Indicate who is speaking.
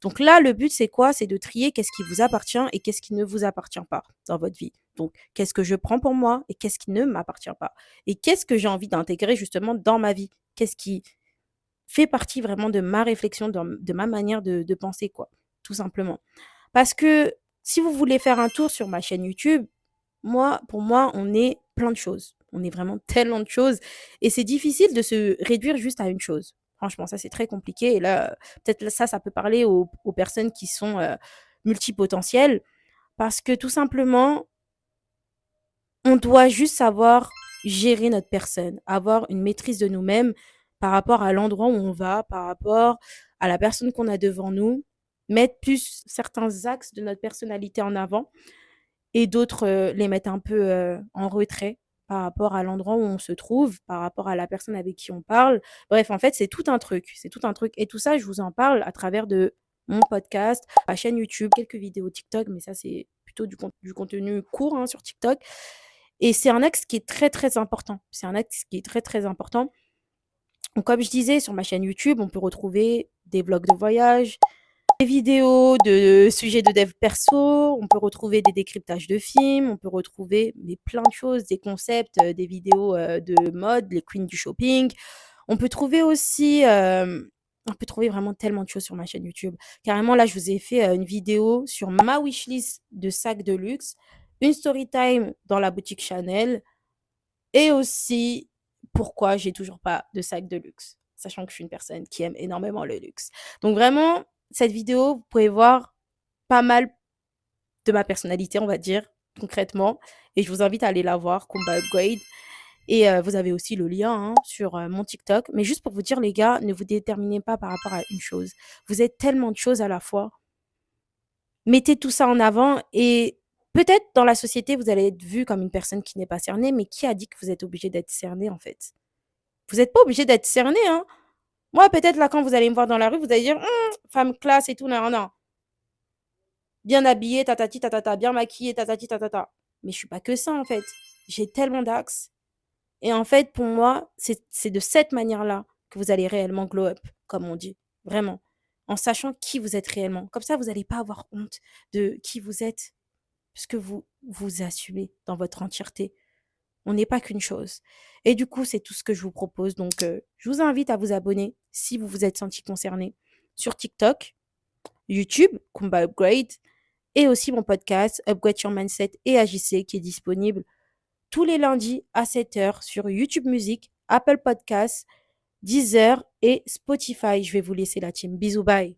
Speaker 1: Donc là, le but, c'est quoi? C'est de trier qu'est-ce qui vous appartient et qu'est-ce qui ne vous appartient pas dans votre vie. Donc, qu'est-ce que je prends pour moi et qu'est-ce qui ne m'appartient pas? Et qu'est-ce que j'ai envie d'intégrer justement dans ma vie? Qu'est-ce qui fait partie vraiment de ma réflexion, de ma manière de penser, quoi, tout simplement. Parce que si vous voulez faire un tour sur ma chaîne YouTube, pour moi, on est plein de choses. On est vraiment tellement de choses et c'est difficile de se réduire juste à une chose. Franchement, ça, c'est très compliqué et là, peut-être ça peut parler aux personnes qui sont, multipotentielles parce que tout simplement, on doit juste savoir gérer notre personne, avoir une maîtrise de nous-mêmes par rapport à l'endroit où on va, par rapport à la personne qu'on a devant nous, mettre plus certains axes de notre personnalité en avant et d'autres, les mettre un peu, en retrait par rapport à l'endroit où on se trouve, par rapport à la personne avec qui on parle. Bref, en fait, c'est tout un truc et tout ça, je vous en parle à travers de mon podcast, ma chaîne YouTube, quelques vidéos TikTok, mais ça, c'est plutôt du contenu court, hein, sur TikTok et c'est un axe qui est très, très important. C'est un axe qui est très, très important. Donc comme je disais, sur ma chaîne YouTube, on peut retrouver des vlogs de voyage, des vidéos de sujets de dev perso, on peut retrouver des décryptages de films, on peut retrouver mais plein de choses, des concepts, des vidéos, de mode, les queens du shopping. On peut trouver aussi, on peut trouver vraiment tellement de choses sur ma chaîne YouTube. Carrément, là, je vous ai fait, une vidéo sur ma wishlist de sacs de luxe, une story time dans la boutique Chanel et aussi pourquoi j'ai toujours pas de sac de luxe, sachant que je suis une personne qui aime énormément le luxe. Donc vraiment, cette vidéo, vous pouvez voir pas mal de ma personnalité, on va dire, concrètement. Et je vous invite à aller la voir, Combat Upgrade. Et vous avez aussi le lien, hein, sur mon TikTok. Mais juste pour vous dire, les gars, ne vous déterminez pas par rapport à une chose. Vous êtes tellement de choses à la fois. Mettez tout ça en avant et peut-être dans la société, vous allez être vu comme une personne qui n'est pas cernée, mais qui a dit que vous êtes obligé d'être cerné en fait? Vous n'êtes pas obligé d'être cerné, hein. Moi, peut-être là, quand vous allez me voir dans la rue, vous allez dire: femme classe et tout, non, non. Bien habillée, tatati, tatata, bien maquillée, tatati, tatata. Mais je suis pas que ça, en fait. J'ai tellement d'axes. Et en fait, pour moi, c'est de cette manière-là que vous allez réellement glow up, comme on dit. Vraiment. En sachant qui vous êtes réellement. Comme ça, vous n'allez pas avoir honte de qui vous êtes, puisque vous vous assumez dans votre entièreté. On n'est pas qu'une chose. Et du coup, c'est tout ce que je vous propose. Donc, je vous invite à vous abonner si vous vous êtes senti concerné sur TikTok, YouTube, Kumba Upgrade, et aussi mon podcast Upgrade Your Mindset et AJC qui est disponible tous les lundis à 7h sur YouTube Music, Apple Podcasts, Deezer et Spotify. Je vais vous laisser la team. Bisous, bye.